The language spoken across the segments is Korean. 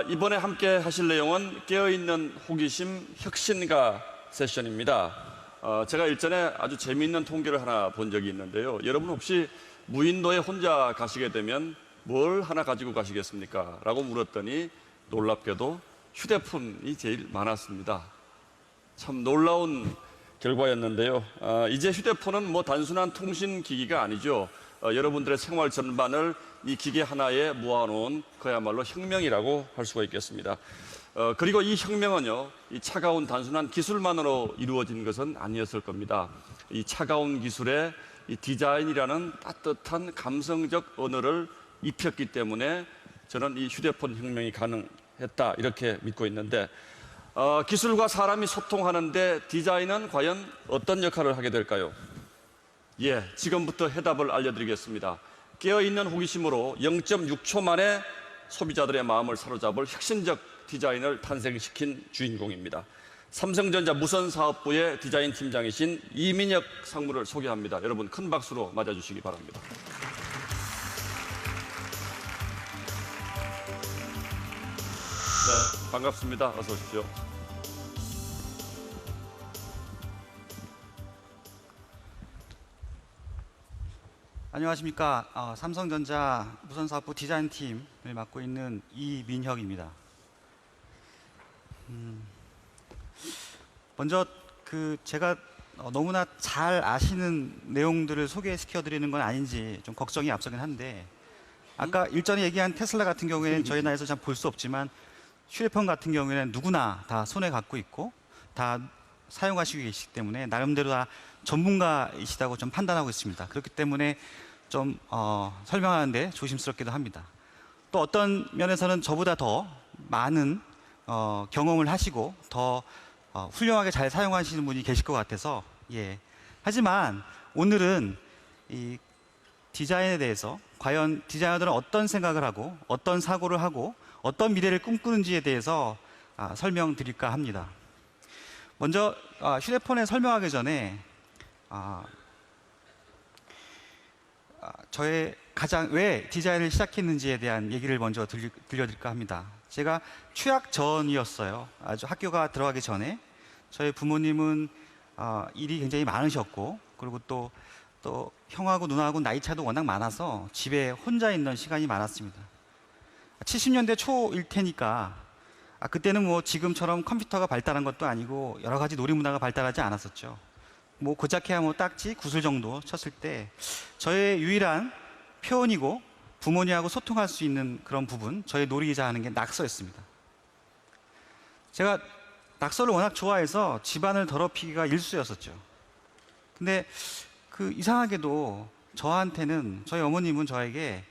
이번에 함께 하실 내용은 깨어있는 호기심 혁신가 세션입니다. 제가 일전에 아주 재미있는 통계를 하나 본 적이 있는데요. 여러분 혹시 무인도에 혼자 가시게 되면 뭘 하나 가지고 가시겠습니까? 라고 물었더니 놀랍게도 휴대폰이 제일 많았습니다. 참 놀라운 결과였는데요. 이제 휴대폰은 뭐 단순한 통신 기기가 아니죠. 여러분들의 생활 전반을 이 기계 하나에 모아놓은 그야말로 혁명이라고 할 수가 있겠습니다. 그리고 이 혁명은요, 이 차가운 단순한 기술만으로 이루어진 것은 아니었을 겁니다. 이 차가운 기술에 이 디자인이라는 따뜻한 감성적 언어를 입혔기 때문에 저는 이 휴대폰 혁명이 가능했다 이렇게 믿고 있는데, 기술과 사람이 소통하는데 디자인은 과연 어떤 역할을 하게 될까요? 예, 지금부터 해답을 알려드리겠습니다. 깨어있는 호기심으로 0.6초 만에 소비자들의 마음을 사로잡을 혁신적 디자인을 탄생시킨 주인공입니다. 삼성전자 무선사업부의 디자인 팀장이신 이민혁 상무를 소개합니다. 여러분 큰 박수로 맞아주시기 바랍니다. 네, 반갑습니다. 어서 오십시오. 안녕하십니까. 삼성전자 무선사업부 디자인팀을 맡고 있는 이민혁입니다. 먼저 제가 너무나 잘 아시는 내용들을 소개시켜 드리는 건 아닌지 좀 걱정이 앞서긴 한데, 아까 일전에 얘기한 테슬라 같은 경우에는 저희 나라에서 잘 볼 수 없지만 휴대폰 같은 경우에는 누구나 다 손에 갖고 있고 다 사용하시고 계시기 때문에 나름대로 다 전문가이시다고 좀 판단하고 있습니다. 그렇기 때문에 좀 설명하는데 조심스럽기도 합니다. 또 어떤 면에서는 저보다 더 많은 경험을 하시고 더 훌륭하게 잘 사용하시는 분이 계실 것 같아서, 예. 하지만 오늘은 이 디자인에 대해서 과연 디자이너들은 어떤 생각을 하고 어떤 사고를 하고 어떤 미래를 꿈꾸는지에 대해서 설명드릴까 합니다. 먼저 휴대폰에 설명하기 전에 저의 가장 왜 디자인을 시작했는지에 대한 얘기를 먼저 들려드릴까 합니다. 제가 취학 전이었어요. 아주 학교가 들어가기 전에. 저희 부모님은 일이 굉장히 많으셨고, 그리고 또 형하고 누나하고 나이 차도 워낙 많아서 집에 혼자 있는 시간이 많았습니다. 70년대 초일 테니까 그때는 뭐 지금처럼 컴퓨터가 발달한 것도 아니고 여러 가지 놀이문화가 발달하지 않았었죠. 뭐 고작해야 뭐 딱지, 구슬 정도 쳤을 때 저의 유일한 표현이고 부모님하고 소통할 수 있는 그런 부분, 저의 놀이이자 하는 게 낙서였습니다. 제가 낙서를 워낙 좋아해서 집안을 더럽히기가 일쑤였었죠. 근데 이상하게도 저한테는, 저희 어머님은 저에게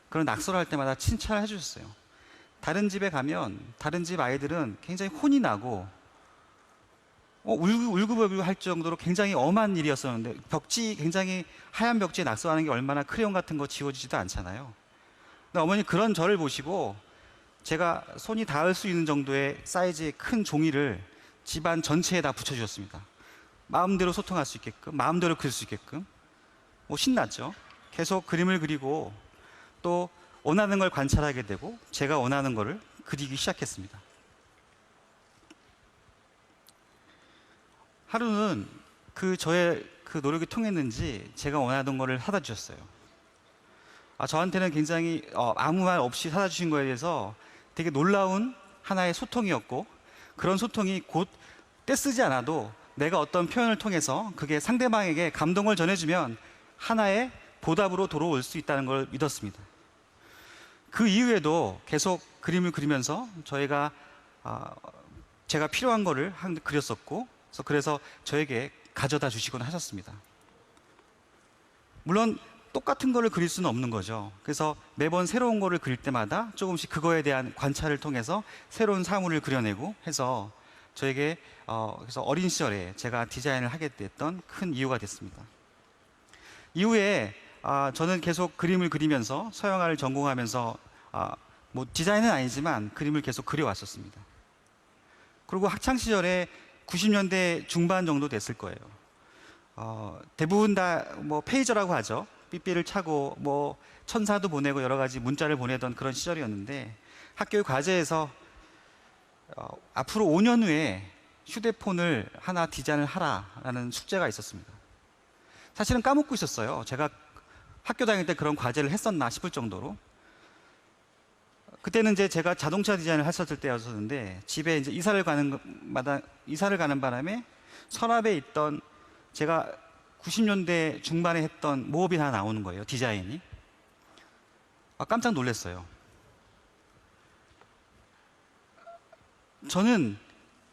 그런 낙서를 할 때마다 칭찬을 해주셨어요. 다른 집에 가면 다른 집 아이들은 굉장히 혼이 나고 울고불고 할 정도로 굉장히 엄한 일이었었는데, 굉장히 하얀 벽지에 낙서하는 게 얼마나 크레용 같은 거 지워지지도 않잖아요. 근데 어머니 그런 저를 보시고 제가 손이 닿을 수 있는 정도의 사이즈의 큰 종이를 집안 전체에 다 붙여주셨습니다. 마음대로 소통할 수 있게끔, 마음대로 그릴 수 있게끔. 신났죠. 계속 그림을 그리고 또 원하는 걸 관찰하게 되고 제가 원하는 거를 그리기 시작했습니다. 하루는 저의 노력이 통했는지 제가 원하던 거를 사다 주셨어요. 저한테는 굉장히 아무 말 없이 사다 주신 거에 대해서 되게 놀라운 하나의 소통이었고, 그런 소통이 곧 떼쓰지 않아도 내가 어떤 표현을 통해서 그게 상대방에게 감동을 전해주면 하나의 보답으로 돌아올 수 있다는 걸 믿었습니다. 그 이후에도 계속 그림을 그리면서 제가 필요한 거를 그렸었고, 그래서 저에게 가져다 주시곤 하셨습니다. 물론 똑같은 거를 그릴 수는 없는 거죠. 그래서 매번 새로운 거를 그릴 때마다 조금씩 그거에 대한 관찰을 통해서 새로운 사물을 그려내고 해서 저에게 그래서 어린 시절에 제가 디자인을 하게 됐던 큰 이유가 됐습니다. 이후에 저는 계속 그림을 그리면서 서양화를 전공하면서 뭐 디자인은 아니지만 그림을 계속 그려왔었습니다. 그리고 학창 시절에 90년대 중반 정도 됐을 거예요. 대부분 다 뭐 페이저라고 하죠. 삐삐를 차고 뭐 천사도 보내고 여러 가지 문자를 보내던 그런 시절이었는데, 학교의 과제에서 앞으로 5년 후에 휴대폰을 하나 디자인을 하라라는 숙제가 있었습니다. 사실은 까먹고 있었어요. 제가 학교 다닐 때 그런 과제를 했었나 싶을 정도로. 그때는 이제 제가 자동차 디자인을 했었을 때였었는데 집에 이제 이사를 가는 바람에 서랍에 있던 제가 90년대 중반에 했던 모업이 하나 나오는 거예요. 디자인이. 깜짝 놀랐어요. 저는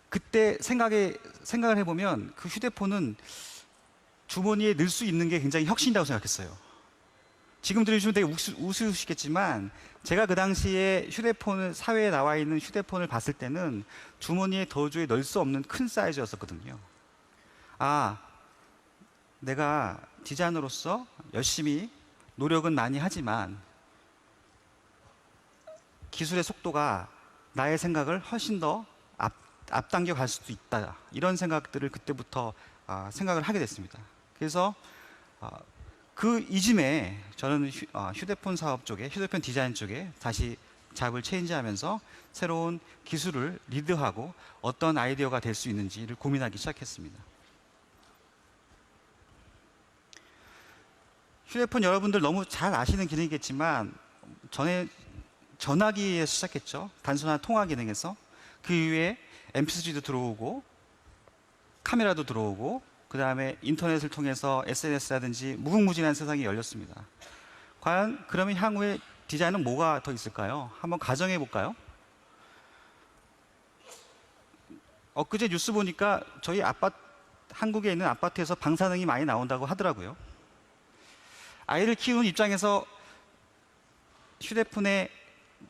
그때 생각을 해보면 그 휴대폰은 주머니에 넣을 수 있는 게 굉장히 혁신이라고 생각했어요. 지금 들으시면 되게 우스우시겠지만 제가 그 당시에 사회에 나와 있는 휴대폰을 봤을 때는 주머니에 도저히 넣을 수 없는 큰 사이즈였었거든요. 내가 디자이너로서 열심히 노력은 많이 하지만 기술의 속도가 나의 생각을 훨씬 더 앞당겨 갈 수도 있다. 이런 생각들을 그때부터 생각을 하게 됐습니다. 그래서 그 이즘에 저는 휴대폰 사업 쪽에, 휴대폰 디자인 쪽에 다시 잡을 체인지하면서 새로운 기술을 리드하고 어떤 아이디어가 될 수 있는지를 고민하기 시작했습니다. 휴대폰 여러분들 너무 잘 아시는 기능이겠지만 전에 전화기에서 시작했죠. 단순한 통화 기능에서. 그 이후에 MP3도 들어오고 카메라도 들어오고 그 다음에 인터넷을 통해서 SNS라든지 무궁무진한 세상이 열렸습니다. 과연 그러면 향후에 디자인은 뭐가 더 있을까요? 한번 가정해 볼까요? 엊그제 뉴스 보니까 저희 한국에 있는 아파트에서 방사능이 많이 나온다고 하더라고요. 아이를 키우는 입장에서 휴대폰에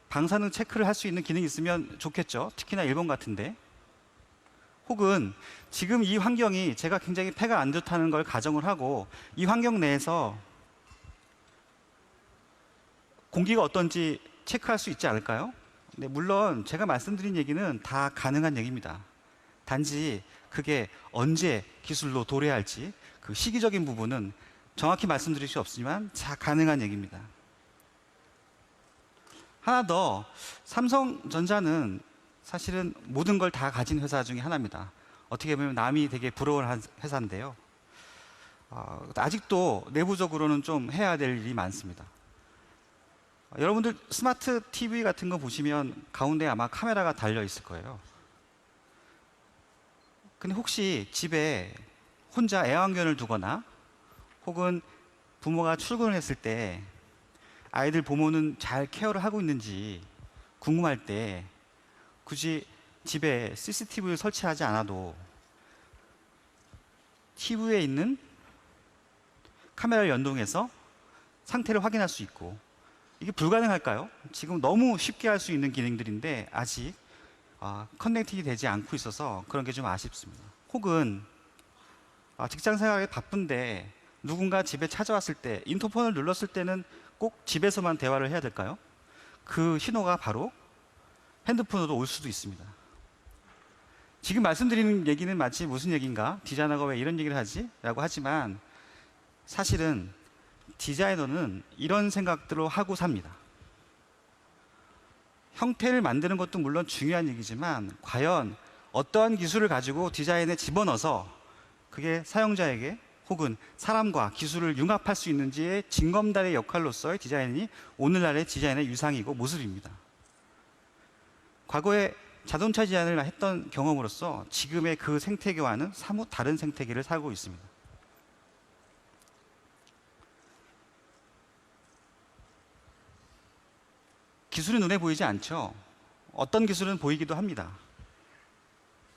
방사능 체크를 할 수 있는 기능이 있으면 좋겠죠. 특히나 일본 같은데. 혹은 지금 이 환경이 제가 굉장히 폐가 안 좋다는 걸 가정을 하고 이 환경 내에서 공기가 어떤지 체크할 수 있지 않을까요? 네, 물론 제가 말씀드린 얘기는 다 가능한 얘기입니다. 단지 그게 언제 기술로 도래할지 그 시기적인 부분은 정확히 말씀드릴 수 없지만 다 가능한 얘기입니다. 하나 더, 삼성전자는 사실은 모든 걸 다 가진 회사 중에 하나입니다. 어떻게 보면 남이 되게 부러워하는 회사인데요. 아직도 내부적으로는 좀 해야 될 일이 많습니다. 여러분들 스마트 TV 같은 거 보시면 가운데 아마 카메라가 달려 있을 거예요. 근데 혹시 집에 혼자 애완견을 두거나 혹은 부모가 출근을 했을 때 아이들 부모는 잘 케어를 하고 있는지 궁금할 때 굳이 집에 CCTV를 설치하지 않아도 TV에 있는 카메라를 연동해서 상태를 확인할 수 있고, 이게 불가능할까요? 지금 너무 쉽게 할 수 있는 기능들인데 아직 커넥팅이 되지 않고 있어서 그런 게 좀 아쉽습니다. 혹은 직장 생활이 바쁜데 누군가 집에 찾아왔을 때 인터폰을 눌렀을 때는 꼭 집에서만 대화를 해야 될까요? 그 신호가 바로 핸드폰으로 올 수도 있습니다. 지금 말씀드리는 얘기는 마치 무슨 얘기인가? 디자이너가 왜 이런 얘기를 하지? 라고 하지만 사실은 디자이너는 이런 생각들을 하고 삽니다. 형태를 만드는 것도 물론 중요한 얘기지만 과연 어떠한 기술을 가지고 디자인에 집어넣어서 그게 사용자에게 혹은 사람과 기술을 융합할 수 있는지의 징검다리의 역할로서의 디자인이 오늘날의 디자인의 유상이고 모습입니다. 과거에 자동차 디자인을 했던 경험으로서 지금의 그 생태계와는 사뭇 다른 생태계를 살고 있습니다. 기술이 눈에 보이지 않죠. 어떤 기술은 보이기도 합니다.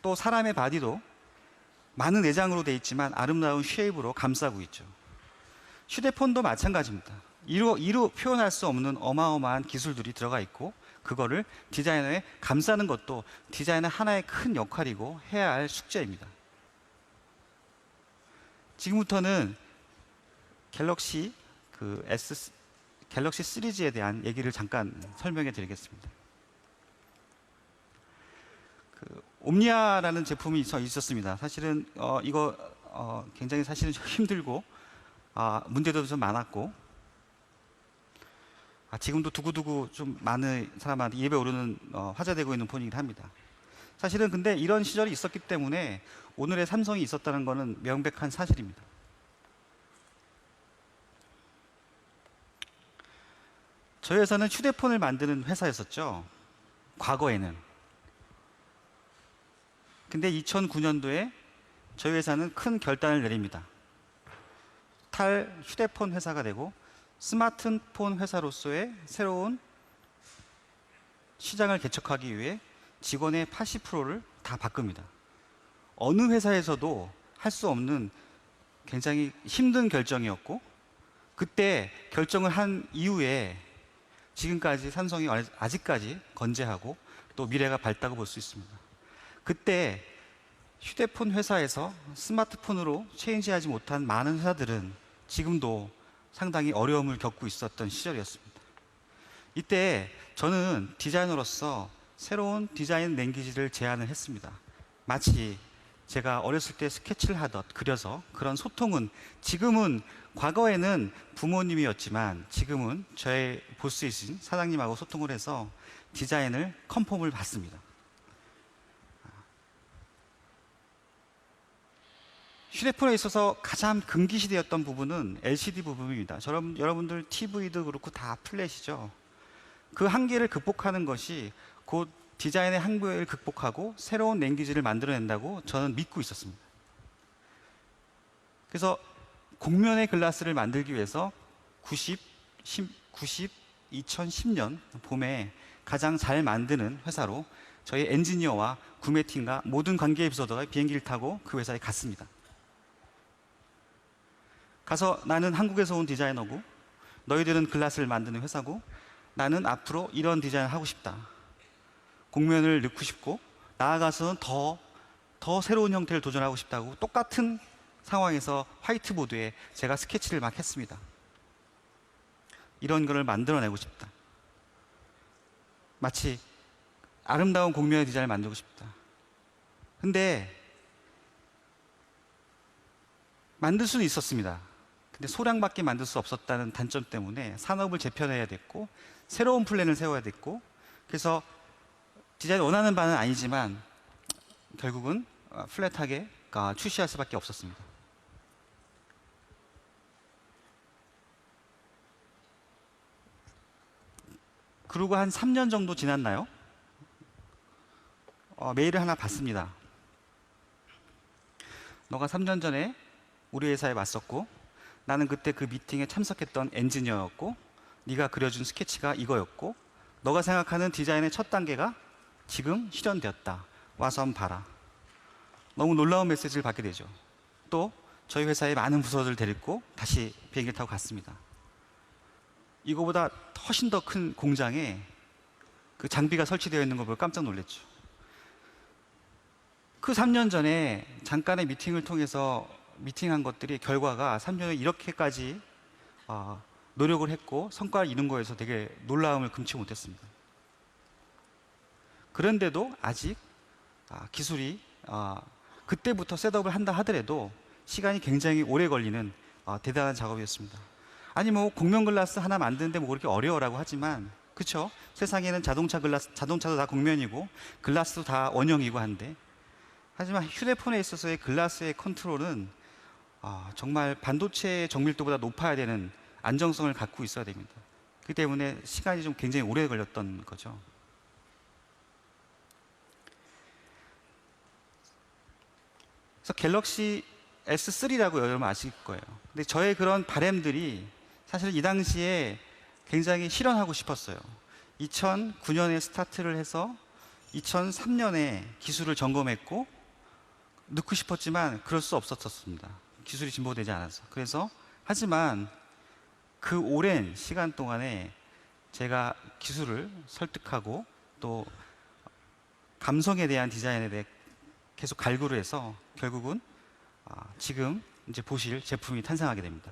또 사람의 바디도 많은 내장으로 되어 있지만 아름다운 쉐입으로 감싸고 있죠. 휴대폰도 마찬가지입니다. 이루 표현할 수 없는 어마어마한 기술들이 들어가 있고 그거를 디자이너에 감싸는 것도 디자이너 하나의 큰 역할이고 해야 할 숙제입니다. 지금부터는 갤럭시 시리즈에 대한 얘기를 잠깐 설명해 드리겠습니다. 옴니아라는 제품이 있었습니다. 사실은 이거 굉장히 사실은 좀 힘들고 문제도 좀 많았고 지금도 두고두고 좀 많은 사람한테 입에 오르는 화제되고 있는 폰이긴 합니다. 사실은 근데 이런 시절이 있었기 때문에 오늘의 삼성이 있었다는 것은 명백한 사실입니다. 저희 회사는 휴대폰을 만드는 회사였었죠. 과거에는. 근데 2009년도에 저희 회사는 큰 결단을 내립니다. 휴대폰 회사가 되고 스마트폰 회사로서의 새로운 시장을 개척하기 위해 직원의 80%를 다 바꿉니다. 어느 회사에서도 할 수 없는 굉장히 힘든 결정이었고, 그때 결정을 한 이후에 지금까지 삼성이 아직까지 건재하고 또 미래가 밝다고 볼 수 있습니다. 그때 휴대폰 회사에서 스마트폰으로 체인지하지 못한 많은 회사들은 지금도 상당히 어려움을 겪고 있었던 시절이었습니다. 이때 저는 디자이너로서 새로운 디자인 랭귀지를 제안을 했습니다. 마치 제가 어렸을 때 스케치를 하듯 그려서 그런 소통은 지금은 과거에는 부모님이었지만 지금은 저의 보스이신 사장님하고 소통을 해서 디자인을 컨펌을 받습니다. 휴대폰에 있어서 가장 금기시되었던 부분은 LCD 부분입니다. 여러분들 TV도 그렇고 다 플랫이죠. 그 한계를 극복하는 것이 곧 디자인의 한계를 극복하고 새로운 랭귀지를 만들어낸다고 저는 믿고 있었습니다. 그래서 곡면의 글라스를 만들기 위해서 2010년 봄에 가장 잘 만드는 회사로 저희 엔지니어와 구매팀과 모든 관계 비서도가 비행기를 타고 그 회사에 갔습니다. 가서 나는 한국에서 온 디자이너고 너희들은 글라스를 만드는 회사고 나는 앞으로 이런 디자인을 하고 싶다. 곡면을 넣고 싶고 나아가서는 더 새로운 형태를 도전하고 싶다고 똑같은 상황에서 화이트보드에 제가 스케치를 막 했습니다. 이런 거를 만들어내고 싶다. 마치 아름다운 곡면의 디자인을 만들고 싶다. 근데 만들 수는 있었습니다. 근데 소량밖에 만들 수 없었다는 단점 때문에 산업을 재편해야 됐고 새로운 플랜을 세워야 됐고 그래서 디자인 원하는 바는 아니지만 결국은 플랫하게 출시할 수밖에 없었습니다. 그리고 한 3년 정도 지났나요? 메일을 하나 받습니다. 너가 3년 전에 우리 회사에 왔었고 나는 그때 그 미팅에 참석했던 엔지니어였고 네가 그려준 스케치가 이거였고 너가 생각하는 디자인의 첫 단계가 지금 실현되었다. 와서 한번 봐라. 너무 놀라운 메시지를 받게 되죠. 또 저희 회사의 많은 부서들을 데리고 다시 비행기를 타고 갔습니다. 이거보다 훨씬 더 큰 공장에 그 장비가 설치되어 있는 걸 보고 깜짝 놀랐죠. 그 3년 전에 잠깐의 미팅을 통해서 미팅한 것들이 결과가 3년에 이렇게까지 노력을 했고 성과를 이룬 거에서 되게 놀라움을 금치 못했습니다. 그런데도 아직 기술이 그때부터 셋업을 한다 하더라도 시간이 굉장히 오래 걸리는 대단한 작업이었습니다. 아니 뭐 곡면 글라스 하나 만드는데 뭐 그렇게 어려워라고 하지만 그렇죠? 세상에는 자동차도 다 곡면이고 글라스도 다 원형이고 한데 하지만 휴대폰에 있어서의 글라스의 컨트롤은 정말 반도체 정밀도보다 높아야 되는 안정성을 갖고 있어야 됩니다. 그렇기 때문에 시간이 좀 굉장히 오래 걸렸던 거죠. 그래서 갤럭시 S3라고 여러분 아실 거예요. 근데 저의 그런 바램들이 사실 이 당시에 굉장히 실현하고 싶었어요. 2009년에 스타트를 해서 2003년에 기술을 점검했고 넣고 싶었지만 그럴 수 없었습니다. 기술이 진보되지 않아서. 그래서 하지만 그 오랜 시간 동안에 제가 기술을 설득하고 또 감성에 대한 디자인에 대해 계속 갈구를 해서 결국은 지금 이제 보실 제품이 탄생하게 됩니다.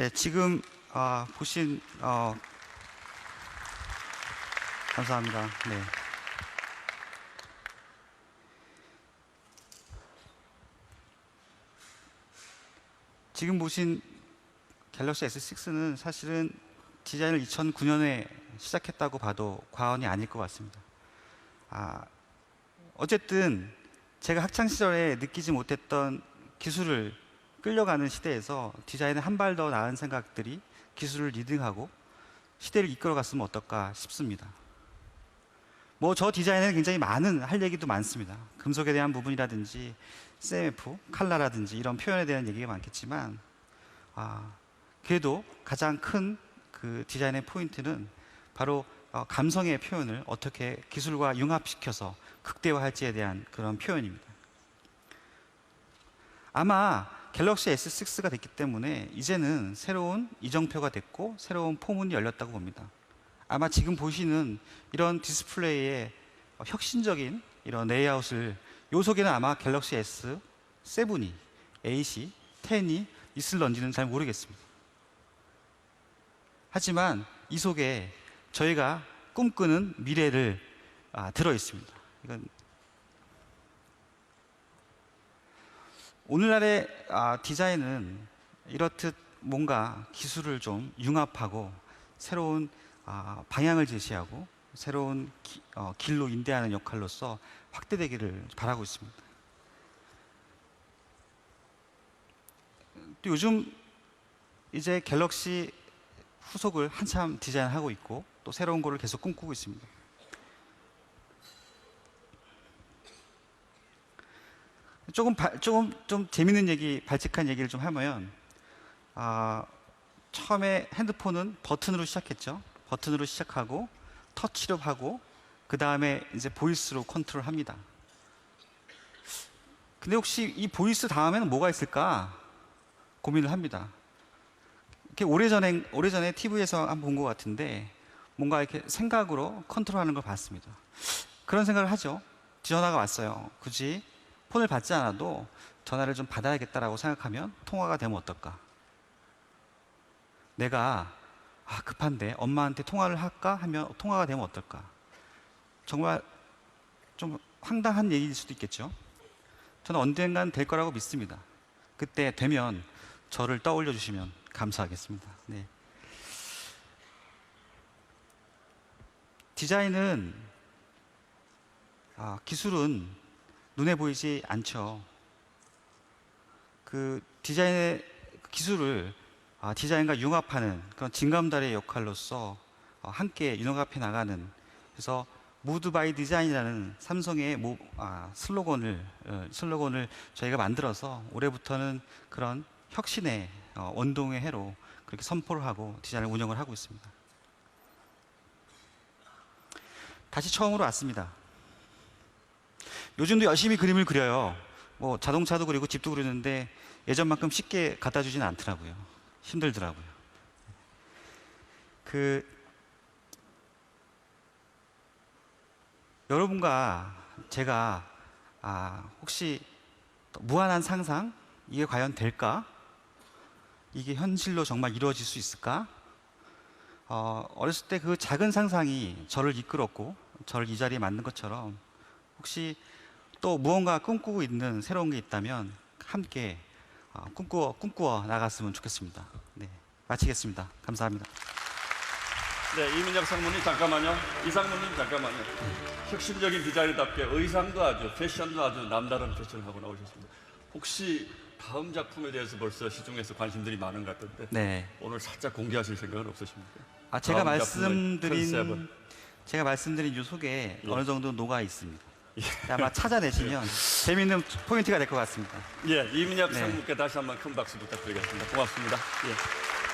네, 지금 보신 감사합니다. 네. 지금 보신 갤럭시 S6는 사실은 디자인을 2009년에 시작했다고 봐도 과언이 아닐 것 같습니다. 어쨌든 제가 학창 시절에 느끼지 못했던 기술을 끌려가는 시대에서 디자인을 한 발 더 나은 생각들이 기술을 리딩하고 시대를 이끌어갔으면 어떨까 싶습니다. 뭐 저 디자인에는 굉장히 많은 할 얘기도 많습니다. 금속에 대한 부분이라든지 CMF, 칼라라든지 이런 표현에 대한 얘기가 많겠지만 그래도 가장 큰 그 디자인의 포인트는 바로 감성의 표현을 어떻게 기술과 융합시켜서 극대화할지에 대한 그런 표현입니다. 아마 갤럭시 S6가 됐기 때문에 이제는 새로운 이정표가 됐고 새로운 포문이 열렸다고 봅니다. 아마 지금 보시는 이런 디스플레이의 혁신적인 이런 레이아웃을 요 속에는 아마 갤럭시 S7이, 8이, 10이 있을런지는 잘 모르겠습니다. 하지만 이 속에 저희가 꿈꾸는 미래를 들어 있습니다. 이건 오늘날의 디자인은 이렇듯 뭔가 기술을 좀 융합하고 새로운 방향을 제시하고 새로운 길로 인대하는 역할로서 확대되기를 바라고 있습니다. 또 요즘 이제 갤럭시 후속을 한참 디자인하고 있고 또 새로운 거를 계속 꿈꾸고 있습니다. 좀 재밌는 얘기, 발칙한 얘기를 좀 하면 처음에 핸드폰은 버튼으로 시작했죠. 버튼으로 시작하고 터치로 하고 그 다음에 이제 보이스로 컨트롤합니다. 근데 혹시 이 보이스 다음에는 뭐가 있을까 고민을 합니다. 이렇게 오래전에 TV에서 한번 본 것 같은데 뭔가 이렇게 생각으로 컨트롤하는 걸 봤습니다. 그런 생각을 하죠. 전화가 왔어요. 굳이 폰을 받지 않아도 전화를 좀 받아야겠다라고 생각하면 통화가 되면 어떨까? 내가 급한데 엄마한테 통화를 할까 하면 통화가 되면 어떨까? 정말 좀 황당한 얘기일 수도 있겠죠. 저는 언젠간 될 거라고 믿습니다. 그때 되면 저를 떠올려 주시면 감사하겠습니다. 네. 디자인은 기술은 눈에 보이지 않죠. 그 디자인의 기술을 디자인과 융합하는 그런 징검다리의 역할로서 함께 융합해 나가는, 그래서 무드 바이 디자인이라는 삼성의 슬로건을 저희가 만들어서 올해부터는 그런 혁신의 원동의 해로 그렇게 선포를 하고 디자인을 운영을 하고 있습니다. 다시 처음으로 왔습니다. 요즘도 열심히 그림을 그려요. 뭐 자동차도 그리고 집도 그리는데 예전만큼 쉽게 갖다 주지는 않더라고요. 힘들더라고요. 여러분과 제가 혹시 무한한 상상, 이게 과연 될까? 이게 현실로 정말 이루어질 수 있을까? 어렸을 때 그 작은 상상이 저를 이끌었고 저를 이 자리에 만든 것처럼 혹시 또 무언가 꿈꾸고 있는 새로운 게 있다면 함께 꿈꾸어 나갔으면 좋겠습니다. 네, 마치겠습니다. 감사합니다. 네, 이민혁 상무님 잠깐만요. 이 상무님 잠깐만요. 혁신적인 디자인답게 의상도 아주 패션도 아주 남다른 패션을 하고 나오셨습니다. 혹시 다음 작품에 대해서 벌써 시중에서 관심들이 많은 것 같던데 네. 오늘 살짝 공개하실 생각은 없으십니까? 제가 말씀드린 요 속에 어느 정도 녹아 있습니다. 아마 찾아내시면 재미있는 포인트가 될 것 같습니다. 예, 이민혁 네. 상무께 다시 한번 큰 박수 부탁드리겠습니다. 고맙습니다. 예.